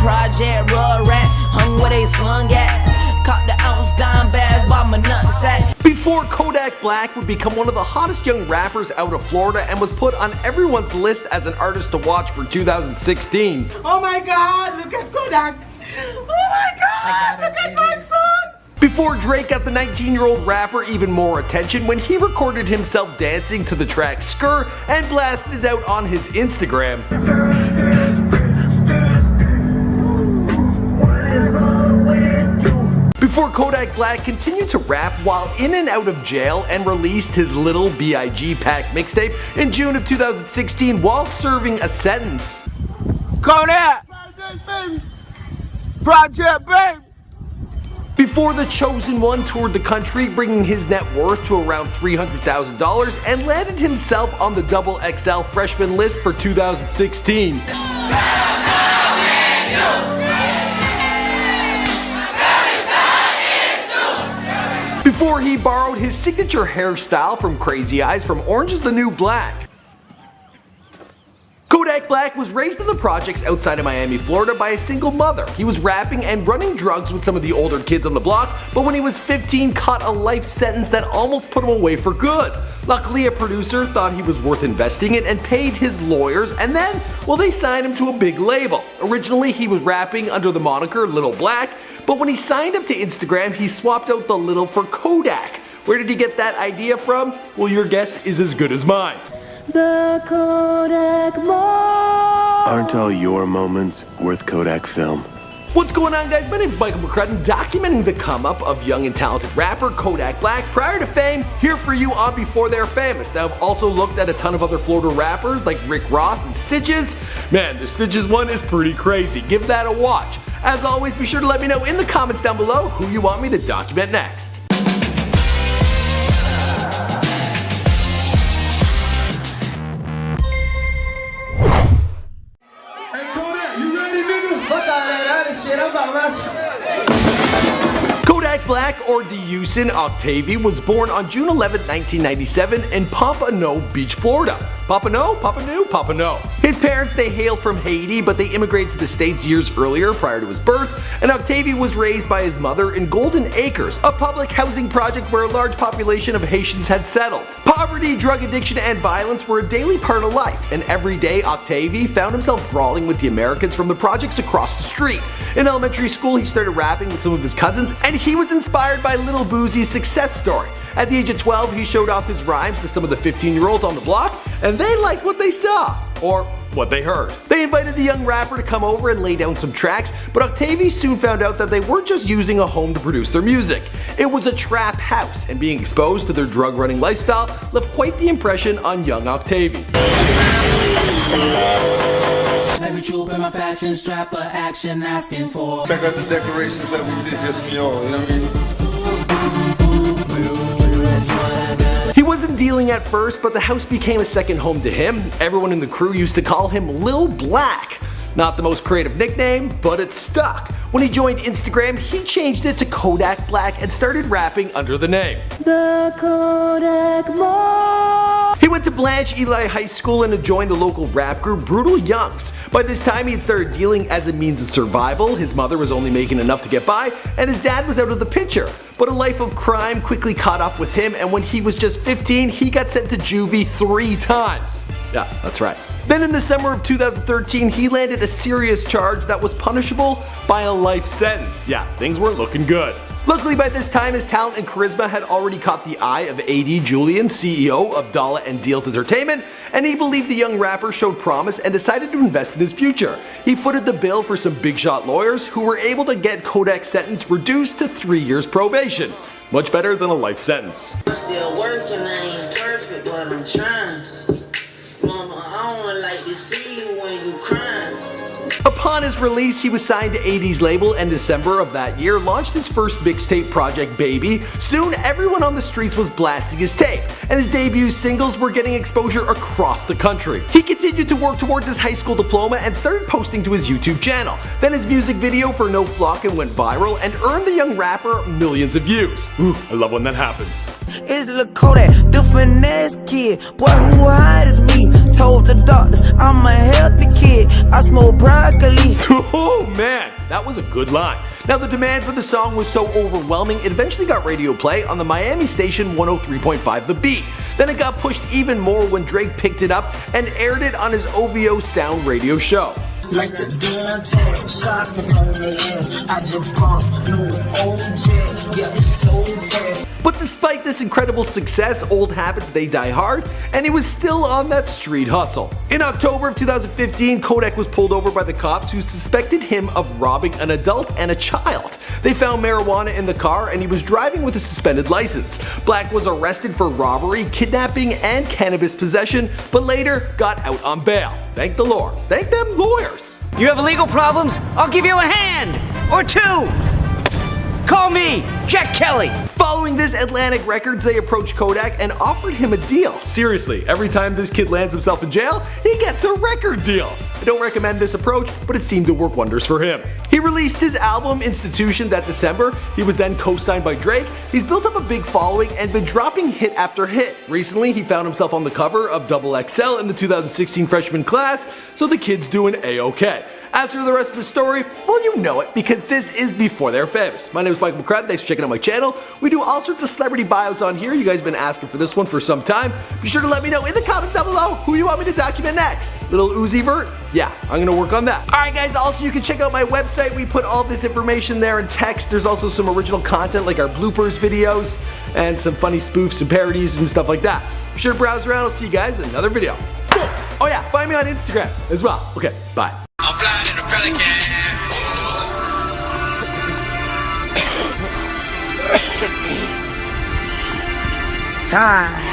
project, rug rat, hung where they slung at. Caught the ounce dime bags, bought my nutsack. Before Kodak Black would become one of the hottest young rappers out of Florida and was put on everyone's list as an artist to watch for 2016. Oh my God, look at Kodak. Oh my God, look at my son. Before Drake got the 19-year-old rapper even more attention when he recorded himself dancing to the track Skr and blasted it out on his Instagram. Before Kodak Black continued to rap while in and out of jail and released his Little B.I.G. Pack mixtape in June of 2016 while serving a sentence. Kodak! Project, baby! Before the Chosen One toured the country, bringing his net worth to around $300,000 and landed himself on the XXL freshman list for 2016. Before he borrowed his signature hairstyle from Crazy Eyes from Orange is the New Black. Kodak Black was raised in the projects outside of Miami, Florida by a single mother. He was rapping and running drugs with some of the older kids on the block, but when he was 15 caught a life sentence that almost put him away for good. Luckily, a producer thought he was worth investing in and paid his lawyers, and then, well, they signed him to a big label. Originally, he was rapping under the moniker Little Black, but when he signed up to Instagram, he swapped out the Little for Kodak. Where did he get that idea from? Well, your guess is as good as mine. The Kodak moment. Aren't all your moments worth Kodak film? What's going on, guys? My name is Michael McCrudden, documenting the come up of young and talented rapper Kodak Black prior to fame, here for you on Before They're Famous. Now, I've also looked at a ton of other Florida rappers like Rick Ross and Stitches. Man, the Stitches one is pretty crazy. Give that a watch. As always, be sure to let me know in the comments down below who you want me to document next. Kodak Black, or Deucin Octavie, was born on June 11, 1997 in Pompano Beach, Florida. Pompano? His parents, they hail from Haiti, but they immigrated to the States years earlier prior to his birth, and Octavie was raised by his mother in Golden Acres, a public housing project where a large population of Haitians had settled. Poverty, drug addiction, and violence were a daily part of life, and every day Octavie found himself brawling with the Americans from the projects across the street. In elementary school, he started rapping with some of his cousins, and he was inspired by Lil Boosie's success story. At the age of 12, he showed off his rhymes to some of the 15-year-olds on the block, and they liked what they saw, or what they heard. They invited the young rapper to come over and lay down some tracks, but Octavie soon found out that they weren't just using a home to produce their music. It was a trap house, and being exposed to their drug-running lifestyle left quite the impression on young Octavie. Every troop in my faction strap for action asking for. Check out the decorations that we did just for y'all, you know what I mean? He wasn't dealing at first, but the house became a second home to him. Everyone in the crew used to call him Lil Black. Not the most creative nickname, but it stuck. When he joined Instagram, he changed it to Kodak Black and started rapping under the name. The Kodak moment. He went to Blanche Eli High School and joined the local rap group Brutal Youngs. By this time, he had started dealing as a means of survival. His mother was only making enough to get by, and his dad was out of the picture. But a life of crime quickly caught up with him, and when he was just 15, he got sent to juvie 3 times. Yeah, that's right. Then in the summer of 2013, he landed a serious charge that was punishable by a life sentence. Yeah, things weren't looking good. Luckily, by this time, his talent and charisma had already caught the eye of A.D. Julian, CEO of Dollar and Dealt Entertainment, and he believed the young rapper showed promise and decided to invest in his future. He footed the bill for some big shot lawyers who were able to get Kodak's sentence reduced to 3 years probation. Much better than a life sentence. I'm still working, I ain't perfect, but I'm trying. Mama, I don't like to see you when you crying. Upon his release, he was signed to A.D.'s label, and December of that year launched his first mixtape project, Baby. Soon, everyone on the streets was blasting his tape, and his debut singles were getting exposure across the country. He continued to work towards his high school diploma and started posting to his YouTube channel. Then his music video for No Flockin' went viral and earned the young rapper millions of views. Ooh, I love when that happens. It's Lil Kodak, the finesse kid, boy who hide is me. told the doctor I'm a healthy kid. I smoke broccoli. Oh man, that was a good line. Now the demand for the song was so overwhelming, it eventually got radio play on the Miami station 103.5 The Beat. Then it got pushed even more when Drake picked it up and aired it on his OVO Sound radio show. Like the damn tag, shopping on the end. I just bought new old jet, yeah, it's so fast. But despite this incredible success, old habits, they die hard, and he was still on that street hustle. In October of 2015, Kodak was pulled over by the cops who suspected him of robbing an adult and a child. They found marijuana in the car and he was driving with a suspended license. Black was arrested for robbery, kidnapping, and cannabis possession, but later got out on bail. Thank the Lord. Thank them lawyers. You have legal problems? I'll give you a hand! Or two! Call me, Jack Kelly! Following this, Atlantic Records, they approached Kodak and offered him a deal. Seriously, every time this kid lands himself in jail, he gets a record deal. I don't recommend this approach, but it seemed to work wonders for him. He released his album Institution that December. He was then co-signed by Drake. He's built up a big following and been dropping hit after hit. Recently, he found himself on the cover of XXL in the 2016 freshman class, so the kid's doing A-OK. As for the rest of the story, well, you know it, because this is before they're famous. My name is Michael McCrudden, thanks for checking out my channel. We do all sorts of celebrity bios on here. You guys have been asking for this one for some time. Be sure to let me know in the comments down below who you want me to document next. Little Uzi Vert? Yeah, I'm gonna work on that. Alright guys, also you can check out my website. We put all this information there in text. There's also some original content like our bloopers videos and some funny spoofs and parodies and stuff like that. Be sure to browse around. I'll see you guys in another video. Cool. Oh yeah, find me on Instagram as well. Okay, bye. I'm flying in a pelican. Time.